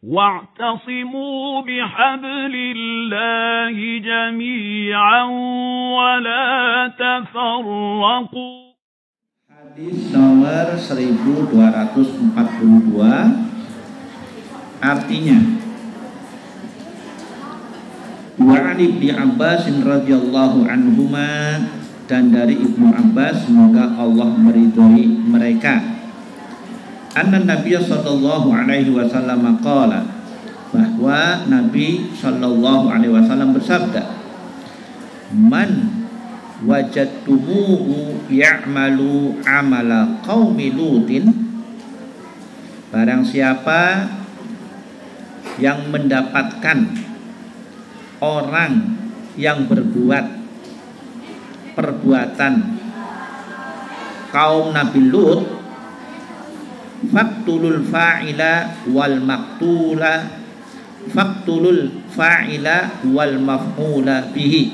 واعتصموا بحبل الله جميعا ولا تفرقوا. Hadis nomor 1242 artinya, wa 'an Ibnu Abbas radhiyallahu anhuma, dan dari Ibnu Abbas semoga Allah meridhoi mereka, anna Nabi sallallahu alaihi wasallam qala, bahwa Nabi sallallahu alaihi wasallam bersabda, man wajadtumuhu ya'malu amala qaumi lutin, barang siapa yang mendapatkan orang yang berbuat perbuatan kaum Nabi Lut, faktulul fa'ila wal maktula, faktulul fa'ila wal maf'ula bihi,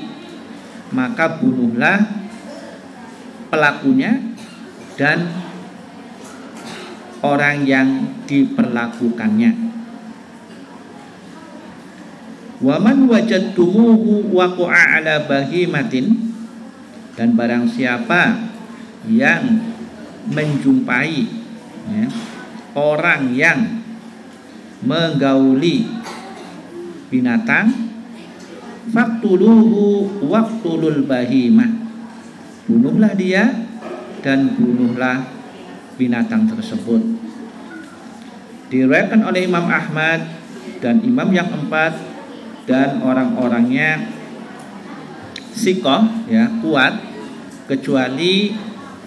maka bunuhlah pelakunya dan orang yang diperlakukannya. Wa man wajadtumuhu waqa'a ala bahimatin, dan barang siapa yang menjumpai orang yang menggauli binatang, faktuluhu waqtulul bahimah, bunuhlah dia dan bunuhlah binatang tersebut. Diriwayatkan oleh Imam Ahmad dan imam yang keempat, dan orang-orangnya sikoh, ya, kuat, kecuali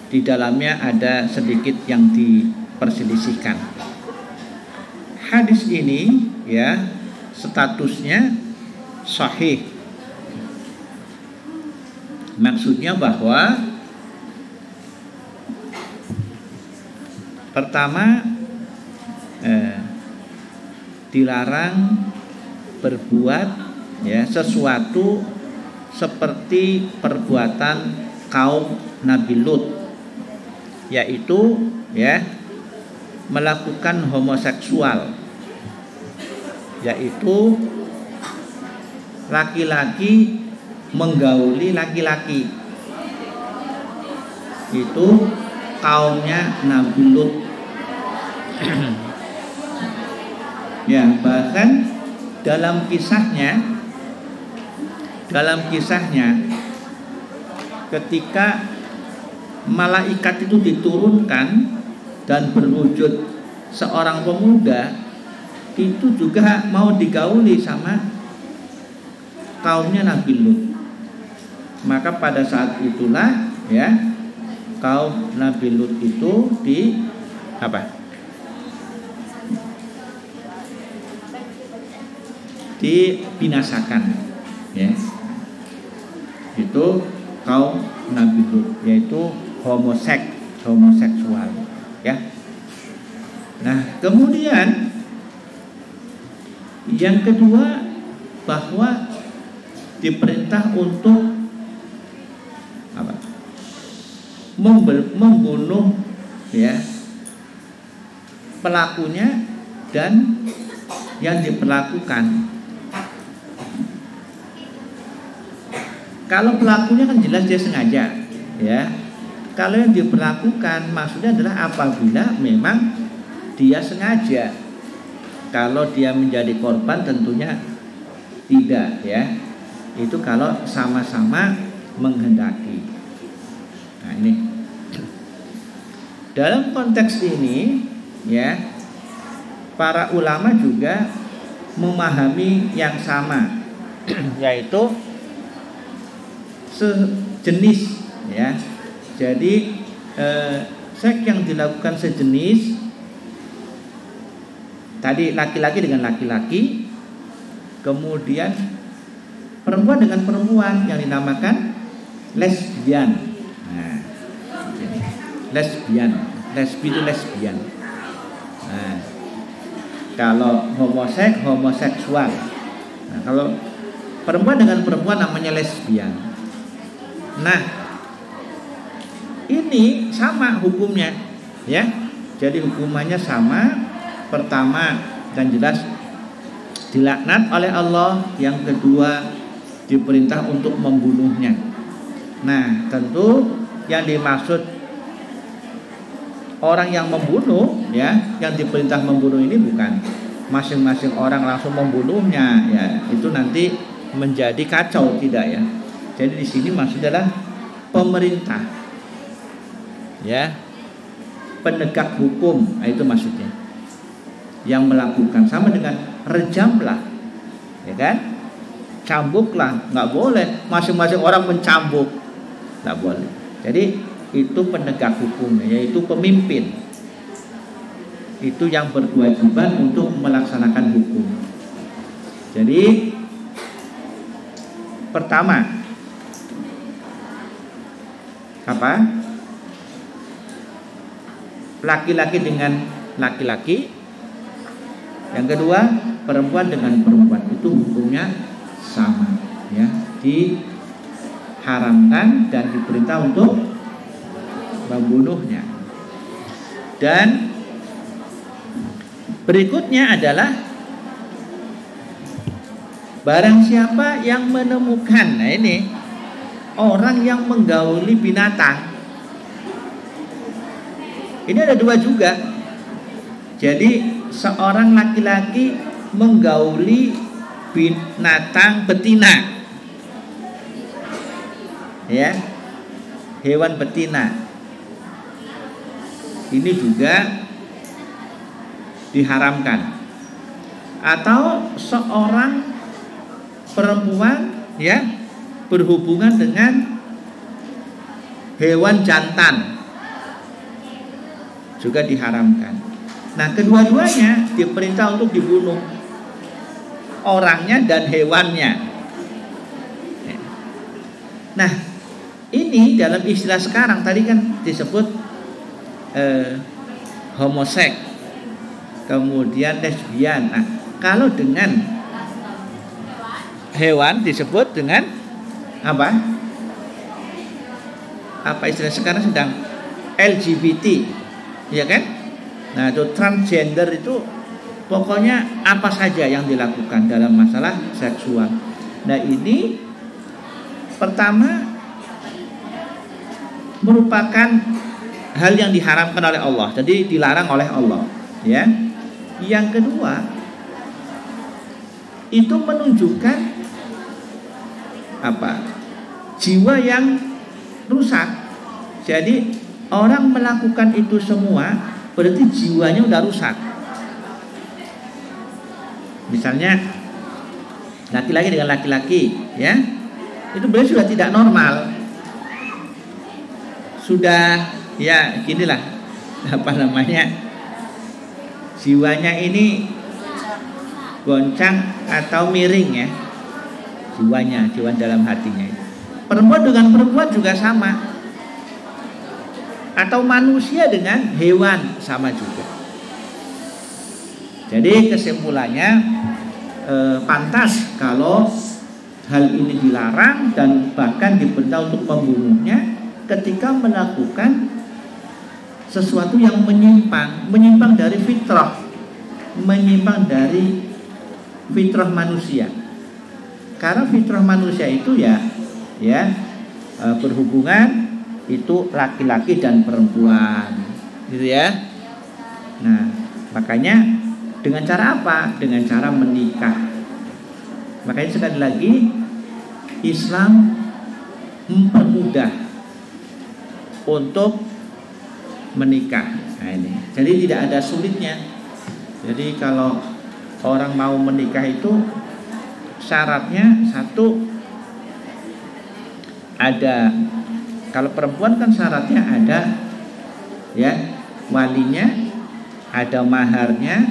di dalamnya ada sedikit yang diperselisihkan. Hadis ini, ya, statusnya sahih. Maksudnya bahwa pertama, dilarang berbuat, ya, sesuatu seperti perbuatan kaum Nabi Lut, yaitu, ya, melakukan homoseksual, yaitu laki-laki menggauli laki-laki. Itu kaumnya Nabi Lut. Ya, bahkan dalam kisahnya ketika malaikat itu diturunkan dan berwujud seorang pemuda, itu juga mau digauli sama kaumnya Nabi Lut. Maka pada saat itulah, ya, kaum Nabi Lut itu dibinasakan, ya. Itu kaum Nabi Lut, yaitu homoseksual, ya. Nah, kemudian yang kedua, bahwa diperintah untuk membunuh, ya, pelakunya dan yang diperlakukan. Kalau pelakunya kan jelas dia sengaja, ya. Kalau yang diperlakukan maksudnya adalah apabila memang dia sengaja. Kalau dia menjadi korban tentunya tidak, ya. Itu kalau sama-sama menghendaki. Nah, ini dalam konteks ini, ya, para ulama juga memahami yang sama, yaitu sejenis, ya. Jadi seks yang dilakukan sejenis tadi, laki-laki dengan laki-laki, kemudian perempuan dengan perempuan, yang dinamakan lesbian. Nah, lesbi itu lesbian. Nah, kalau homoseksual. Nah, kalau perempuan dengan perempuan namanya lesbian. Nah, ini sama hukumnya, ya. Jadi hukumannya sama. Pertama dan jelas dilaknat oleh Allah, yang kedua diperintah untuk membunuhnya. Nah, tentu yang dimaksud orang yang membunuh, ya, yang diperintah membunuh ini bukan masing-masing orang langsung membunuhnya, ya, itu nanti menjadi kacau, tidak ya. Jadi di sini maksudnya adalah pemerintah, ya, penegak hukum, itu maksudnya, yang melakukan. Sama dengan rejamlah, ya kan, cambuklah, nggak boleh masing-masing orang mencambuk, nggak boleh. Jadi itu penegak hukum, yaitu pemimpin, itu yang berkewajiban untuk melaksanakan hukum. Jadi pertama apa? Laki-laki dengan laki-laki. Yang kedua, perempuan dengan perempuan, itu hukumnya sama, ya, diharamkan dan diperintah untuk membunuhnya. Dan berikutnya adalah barang siapa yang menemukan, nah ini orang yang menggauli binatang. Ini ada dua juga. Jadi seorang laki-laki menggauli binatang betina, ya, hewan betina, ini juga diharamkan. Atau seorang perempuan, ya, berhubungan dengan hewan jantan, juga diharamkan. Nah, kedua-duanya diperintah untuk dibunuh, orangnya dan hewannya. Nah, ini dalam istilah sekarang, tadi kan disebut homoseks, kemudian lesbian. Nah, kalau dengan hewan disebut dengan apa? Apa istilah sekarang sedang LGBT, ya kan? Nah, itu transgender, itu pokoknya apa saja yang dilakukan dalam masalah seksual. Nah, ini pertama merupakan hal yang diharamkan oleh Allah, jadi dilarang oleh Allah, ya. Yang kedua, itu menunjukkan apa? Jiwa yang rusak. Jadi orang melakukan itu semua berarti jiwanya udah rusak. Misalnya laki-laki dengan laki-laki, ya, itu berarti sudah tidak normal, sudah, ya, ginilah, apa namanya, jiwanya ini goncang atau miring, ya, jiwa dalam hatinya. Perempuan dengan perempuan juga sama, atau manusia dengan hewan sama juga. Jadi kesimpulannya pantas kalau hal ini dilarang dan bahkan diperintah untuk membunuhnya ketika melakukan sesuatu yang menyimpang dari fitrah, menyimpang dari fitrah manusia. Karena fitrah manusia itu ya berhubungan itu laki-laki dan perempuan, gitu ya. Nah, makanya dengan cara apa? Dengan cara menikah. Makanya sekali lagi Islam mempermudah untuk menikah. Nah, ini. Jadi tidak ada sulitnya. Jadi kalau orang mau menikah itu syaratnya satu, ada, kalau perempuan kan syaratnya ada, ya, walinya, ada maharnya,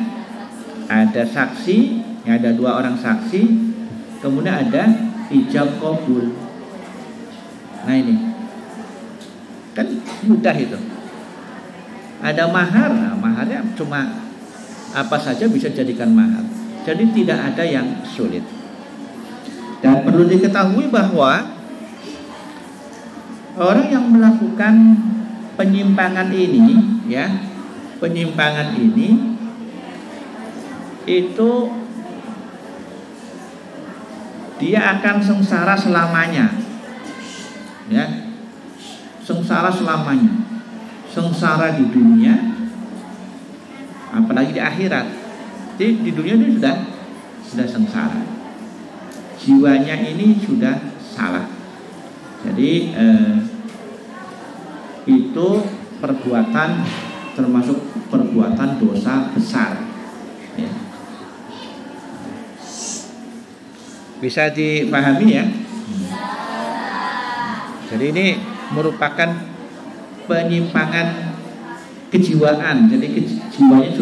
ada saksi, ya, ada 2 orang saksi, kemudian ada ijab qabul. Nah, ini kan mudah itu. Ada mahar, nah, maharnya cuma apa saja bisa jadikan mahar. Jadi tidak ada yang sulit. Dan perlu diketahui bahwa orang yang melakukan penyimpangan ini, ya, penyimpangan ini itu dia akan sengsara selamanya. Ya. Sengsara selamanya. Sengsara di dunia, apalagi di akhirat. Di dunia ini sudah sengsara. Jiwanya ini sudah salah. Jadi itu perbuatan, termasuk perbuatan dosa besar. Ya. Bisa dipahami ya. Jadi ini merupakan penyimpangan kejiwaan. Jadi jiwanya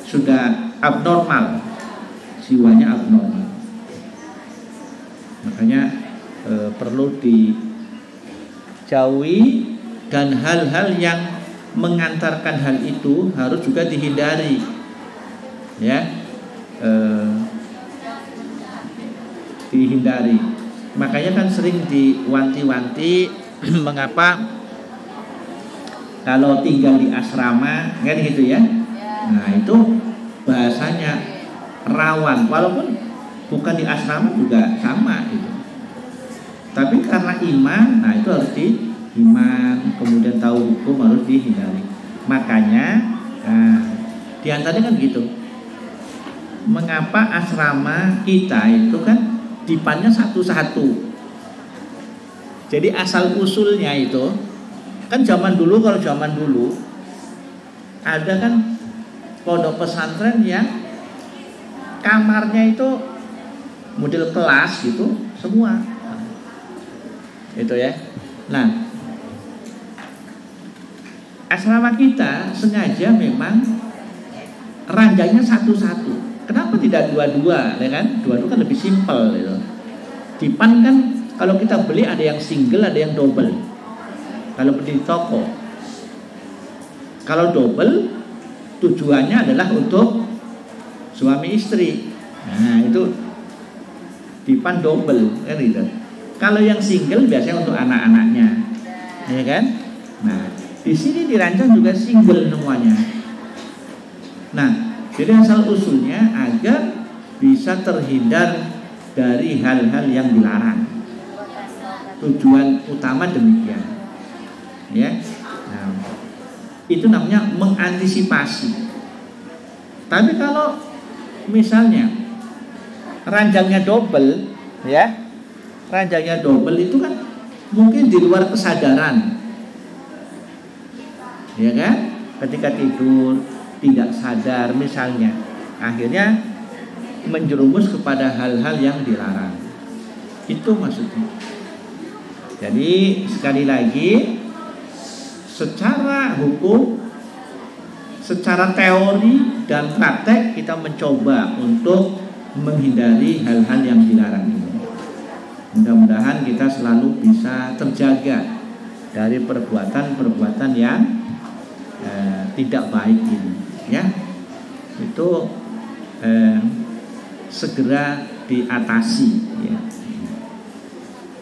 sudah abnormal. Jiwanya abnormal. Makanya perlu dijauhi, dan hal-hal yang mengantarkan hal itu harus juga dihindari. Ya. Dihindari. Makanya kan sering diwanti-wanti mengapa kalau tinggal di asrama kan gitu ya. Nah, itu bahasanya rawan, walaupun bukan di asrama juga sama gitu. Tapi karena iman, nah itu harus iman, kemudian tahu hukum harus dihindari. Makanya di antaranya kan gitu. Mengapa asrama kita itu kan dipannya satu-satu. Jadi asal usulnya itu kan zaman dulu, kalau zaman dulu ada kan pondok pesantren yang kamarnya itu model kelas gitu semua. Itu ya. Nah, asrama kita sengaja memang ranjangnya satu-satu. Kenapa tidak dua-dua, ya kan? Dua-dua kan lebih simpel gitu. Di PAN kan kalau kita beli ada yang single, ada yang double. Kalau beli di toko. Kalau double tujuannya adalah untuk suami istri. Nah, itu di PAN double kan gitu. Kalau yang single biasanya untuk anak-anaknya. Ya kan? Nah, di sini dirancang juga single semuanya. Nah, jadi asal usulnya agar bisa terhindar dari hal-hal yang dilarang. Tujuan utama demikian. Ya. Nah, itu namanya mengantisipasi. Tapi kalau misalnya ranjangnya double, ya. Ranjangnya double itu kan mungkin di luar kesadaran. Ya kan? Ketika tidur tidak sadar misalnya, akhirnya menjerumus kepada hal-hal yang dilarang. Itu maksudnya. Jadi sekali lagi, secara hukum, secara teori dan praktek kita mencoba untuk menghindari hal-hal yang dilarang ini. Mudah-mudahan kita selalu bisa terjaga dari perbuatan-perbuatan yang tidak baik ini. Ya, itu segera diatasi. Ya.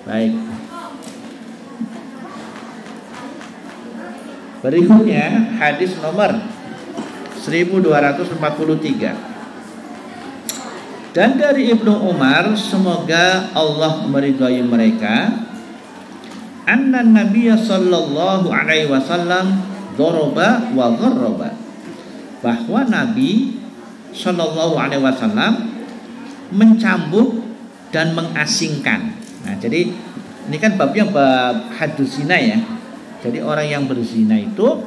Baik. Berikutnya hadis nomor 1243. Dan dari Ibnu Umar, semoga Allah meridhai mereka, anna Nabiya sallallahu alaihi wasallam daraba wa gharraba, bahwa Nabi sallallahu alaihi wasallam mencambuk dan mengasingkan. Nah, jadi ini kan babnya bab hadus zina ya. Jadi orang yang berzina itu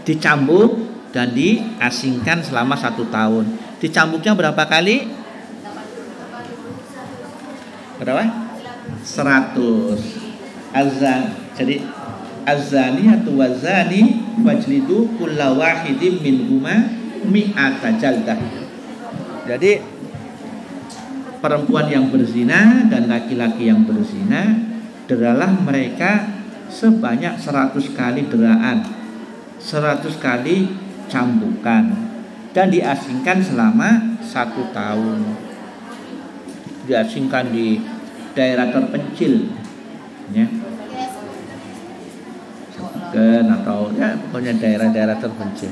dicambuk dan diasingkan selama 1 tahun. Dicambuknya berapa kali? Berapa? 100. Jadi az-zaniyatu waz-zani fajlidu kulla wahidin minhuma mi'ata jaldah. Jadi perempuan yang berzina dan laki-laki yang berzina, deralah mereka sebanyak 100 kali deraan, 100 kali cambukan, dan diasingkan selama 1 tahun. Diasingkan di daerah terpencil, ya, atau ya pokoknya daerah-daerah terpencil,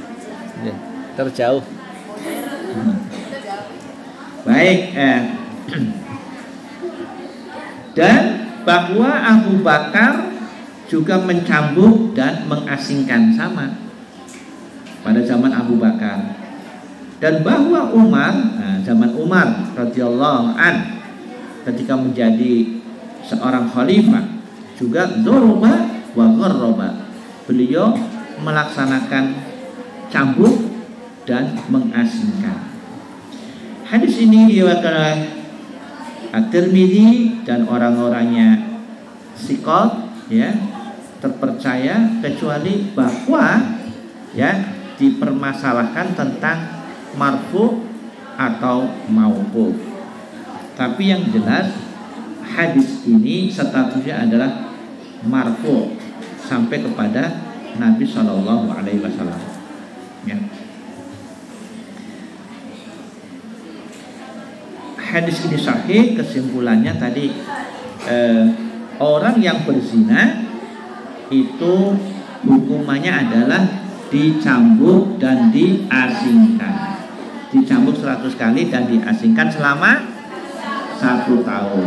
ya, terjauh. Baik, dan bahwa Abu Bakar juga mencambuk dan mengasingkan, sama pada zaman Abu Bakar. Dan bahwa Umar, zaman Umar radhiyallahu an, ketika menjadi seorang khalifah juga dzurba wa gharraba, beliau melaksanakan cambuk dan mengasingkan. Hadis ini diriwayatkan oleh At-Tirmidzi dan orang-orangnya thiqat, ya, terpercaya, kecuali bahwa ya dipermasalahkan tentang marfu atau mauquf. Tapi yang jelas hadis ini statusnya adalah marfu sampai kepada Nabi Shallallahu Alaihi Wasallam. Ya. Hadis ini sahih, kesimpulannya tadi orang yang berzina itu hukumannya adalah dicambuk dan diasingkan. Dicambuk 100 kali dan diasingkan selama 1 tahun.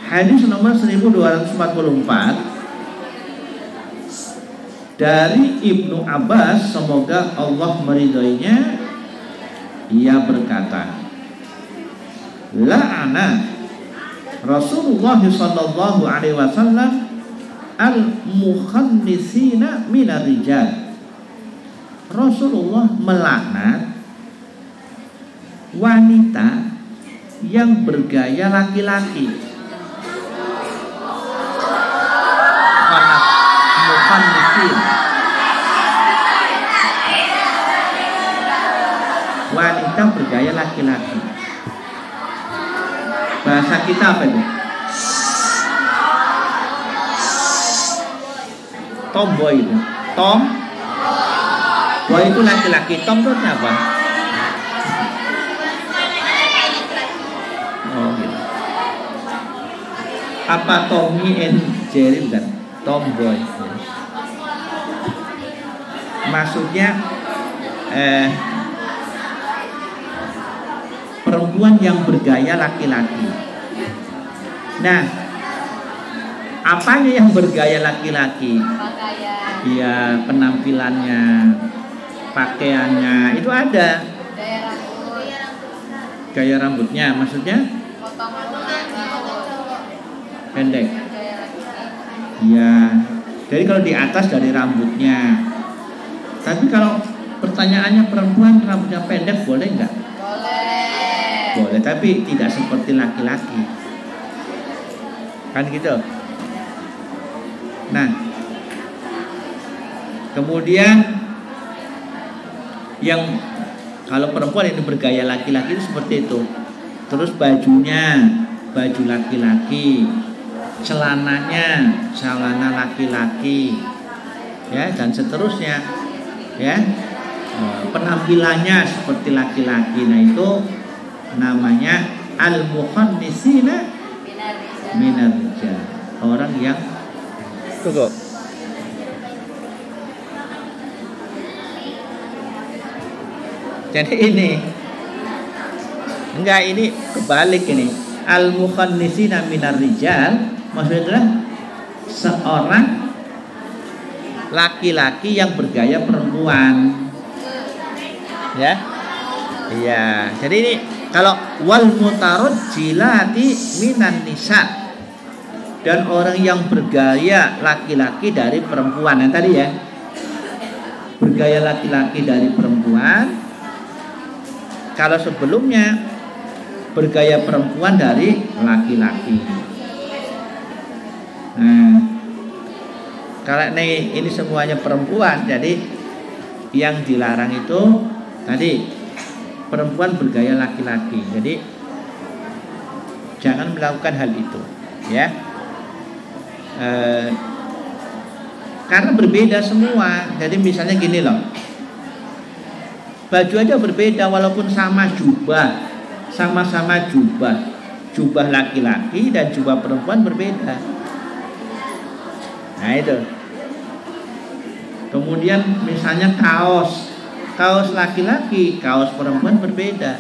Hadis nomor 1244 dari Ibnu Abbas, semoga Allah meridhoinya, ia berkata, la'ana Rasulullah sallallahu alaihi wasallam al-mukhannisina minar rijal. Rasulullah melaknat wanita yang bergaya laki-laki. Mukhannisin, wanita bergaya laki-laki. Bahasa kita apa itu? Tomboy itu. Boy itu laki-laki. Tom itu apa? Oh gitu. Apa Tommy and Jerry? Bukan. Tomboy. Maksudnya perempuan yang bergaya laki-laki. Nah, apanya yang bergaya laki-laki? Ya, penampilannya, pakaiannya, itu ada. Gaya rambutnya, maksudnya pendek. Ya, jadi kalau di atas dari rambutnya. Tapi kalau pertanyaannya perempuan rambutnya pendek boleh nggak? Boleh, tapi tidak seperti laki-laki. Kan gitu. Nah, kemudian yang kalau perempuan ini bergaya laki-laki itu seperti itu. Terus bajunya baju laki-laki, celananya celana laki-laki, ya, dan seterusnya, ya. Penampilannya seperti laki-laki. Nah, itu namanya al-mukhannisina minar rijal, orang yang tunggu. Jadi ini enggak, ini kebalik ini. Al-mukhannisina minar rijal maksudnya adalah seorang laki-laki yang bergaya perempuan. Ya. Iya, jadi ini kalau wal mutarajjilati minan nisa, dan orang yang bergaya laki-laki dari perempuan. Yang tadi ya, bergaya laki-laki dari perempuan. Kalau sebelumnya bergaya perempuan dari laki-laki. Nah, kalau ini semuanya perempuan, jadi yang dilarang itu tadi perempuan bergaya laki-laki. Jadi jangan melakukan hal itu, ya. Karena berbeda semua. Jadi misalnya gini loh, baju aja berbeda walaupun sama jubah, sama-sama jubah laki-laki dan jubah perempuan berbeda. Nah itu. Kemudian misalnya kaos kaos laki-laki, kaos perempuan berbeda.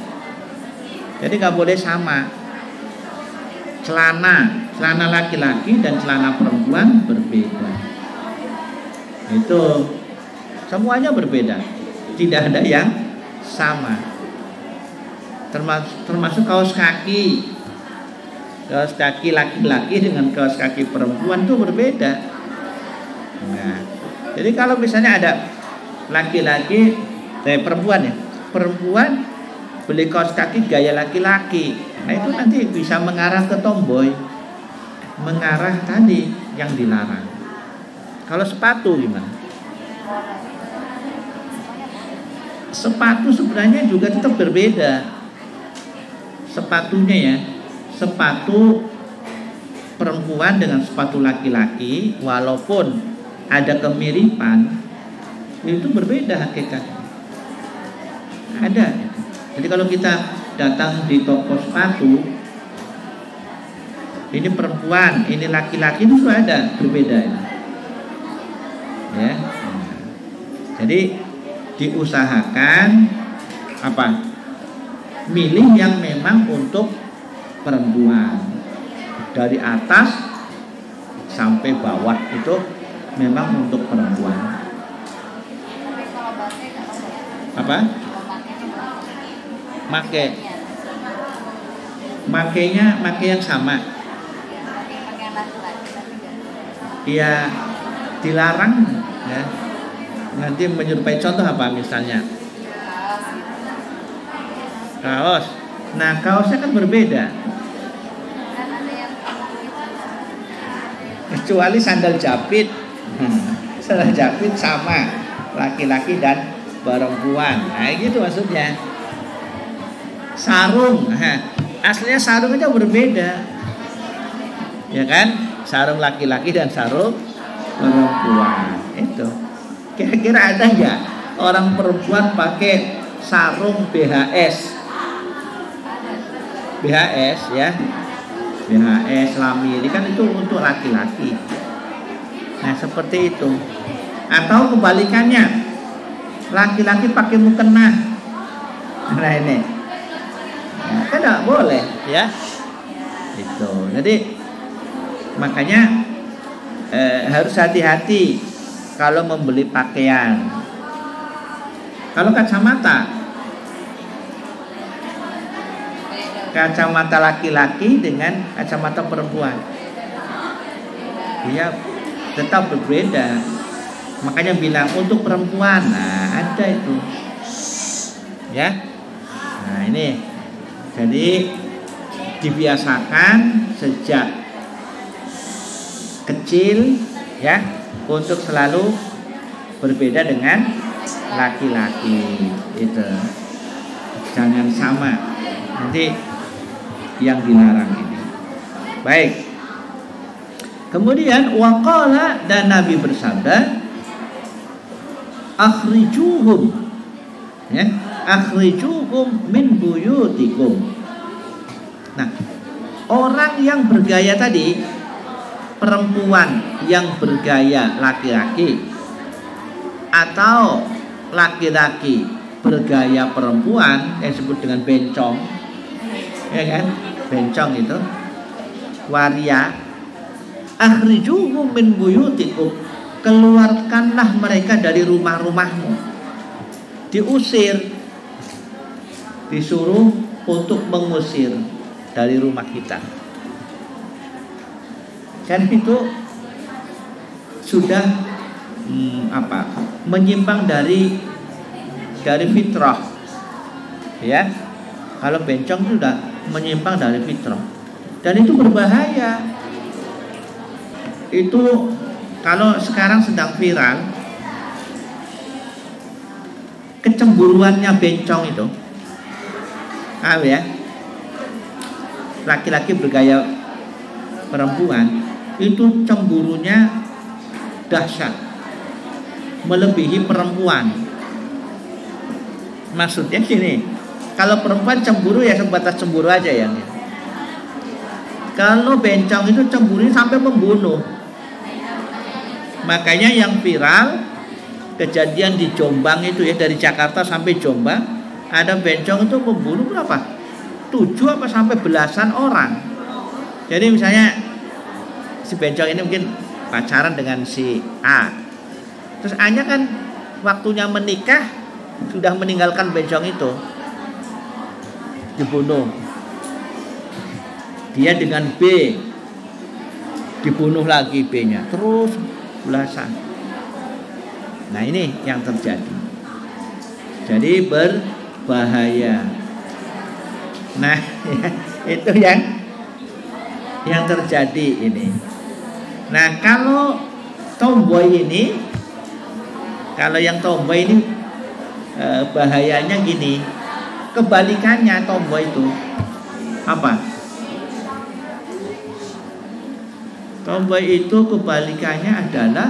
Jadi nggak boleh sama. Celana laki-laki dan celana perempuan berbeda. Itu semuanya berbeda, tidak ada yang sama. Termasuk kaos kaki laki-laki dengan kaos kaki perempuan itu berbeda. Nah, jadi kalau misalnya ada laki-laki, perempuan beli kaos kaki gaya laki-laki, nah itu nanti bisa mengarah ke tomboy, mengarah tadi yang dilarang. Kalau sepatu gimana? Sepatu sebenarnya juga tetap berbeda. Sepatunya ya, sepatu perempuan dengan sepatu laki-laki, walaupun ada kemiripan, itu berbeda hakikatnya. Ada. Jadi kalau kita datang di toko sepatu, ini perempuan, ini laki-laki, itu sudah ada berbeda ini. Ya. Jadi diusahakan apa? Milih yang memang untuk perempuan. Dari atas sampai bawah itu memang untuk perempuan. Apa? Makainya yang sama. Iya, dilarang ya. Nanti menyerupai contoh apa misalnya? Kaos. Nah, kaosnya kan berbeda. Kecuali sandal jepit. Sandal jepit sama laki-laki dan perempuan. Nah, gitu maksudnya. Sarung. Aslinya sarung aja berbeda. Ya kan? Sarung laki-laki dan sarung perempuan. Itu. Kira-kira ada enggak orang perempuan pakai sarung BHS? BHS ya. BHS lamiri kan itu untuk laki-laki. Nah, seperti itu. Atau kebalikannya. Laki-laki pakai mukena. Nah, ini. Nah, kan enggak boleh ya. Itu. Jadi makanya harus hati-hati kalau membeli pakaian. Kalau kacamata laki-laki dengan kacamata perempuan, dia tetap berbeda. Makanya bilang untuk perempuan, nah ada itu, ya. Nah ini, jadi dibiasakan sejak kecil, ya, untuk selalu berbeda dengan laki-laki itu. Jangan sama, nanti yang dilarang ini. Baik. Kemudian waqala, dan Nabi bersabda, akhrijuhum, ya, akhrijuhum min buyutikum. Nah, orang yang bergaya tadi, perempuan yang bergaya laki-laki atau laki-laki bergaya perempuan, yang disebut dengan bencong, ya kan? Bencong itu waria. Akhrijuhum min buyutikum, keluarkanlah mereka dari rumah-rumahmu. Diusir, disuruh untuk mengusir dari rumah kita. Kan itu sudah menyimpang dari fitrah, ya. Kalau bencong sudah menyimpang dari fitrah, dan itu berbahaya. Itu kalau sekarang sedang viral kecemburuannya bencong itu, ya, laki-laki bergaya perempuan itu cemburunya dahsyat, melebihi perempuan. Maksudnya gini, kalau perempuan cemburu ya sebatas cemburu aja ya. Kalau bencong itu cemburu sampai membunuh. Makanya yang viral kejadian di Jombang itu ya, dari Jakarta sampai Jombang ada bencong itu membunuh berapa? 7 apa sampai belasan orang. Jadi misalnya si bencong ini mungkin pacaran dengan si A. Terus A-nya kan waktunya menikah sudah meninggalkan bencong itu, dibunuh. Dia dengan B, dibunuh lagi B-nya, terus belasan. Nah ini yang terjadi. Jadi berbahaya. Nah itu yang terjadi ini. Nah kalau tomboy ini, kalau yang tomboy ini bahayanya gini, kebalikannya tomboy itu apa? Tomboy itu kebalikannya adalah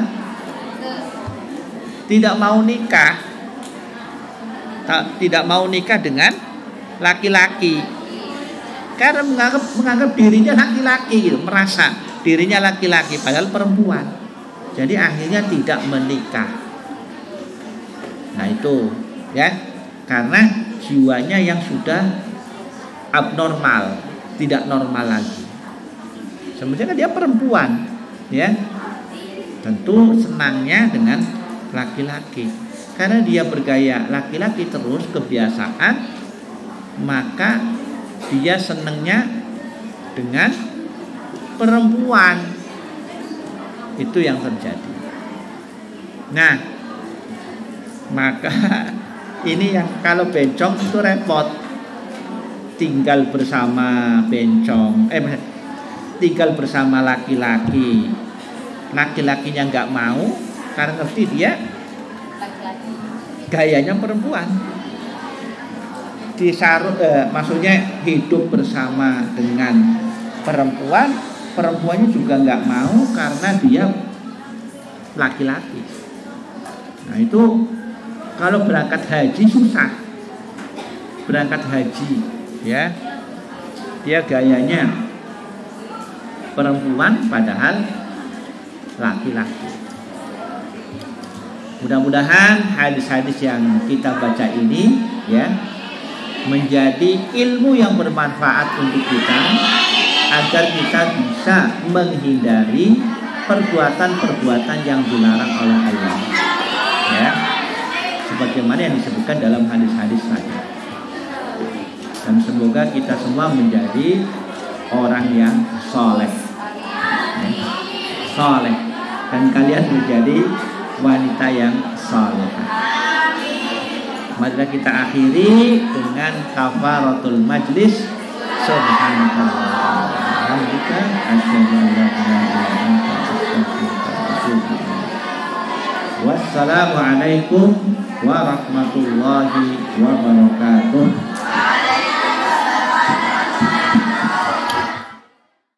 tidak mau nikah, tidak mau nikah dengan laki-laki, karena menganggap dirinya laki-laki gitu, merasa dirinya laki-laki padahal perempuan. Jadi akhirnya tidak menikah. Nah itu ya, karena jiwanya yang sudah abnormal, tidak normal lagi. Sebenarnya dia perempuan, ya. Tentu senangnya dengan laki-laki. Karena dia bergaya laki-laki terus kebiasaan, maka dia senangnya dengan perempuan. Itu yang terjadi. Nah, maka ini yang kalau bencong itu repot. Tinggal bersama bencong, tinggal bersama laki-laki, laki-lakinya nggak mau karena ngerti dia gayanya perempuan. Maksudnya hidup bersama dengan perempuan, perempuannya juga nggak mau karena dia laki-laki. Nah itu kalau berangkat haji susah, berangkat haji ya, dia gayanya perempuan padahal laki-laki. Mudah-mudahan hadis-hadis yang kita baca ini ya menjadi ilmu yang bermanfaat untuk kita, agar kita bisa menghindari perbuatan-perbuatan yang dilarang oleh Allah. Ya. Sebagaimana yang disebutkan dalam hadis-hadis tadi. Dan semoga kita semua menjadi orang yang soleh. Soleh, dan kalian menjadi wanita yang soleh. Marilah kita akhiri dengan kafaratul majlis. Subhanallah. Wassalamualaikum warahmatullahi wabarakatuh.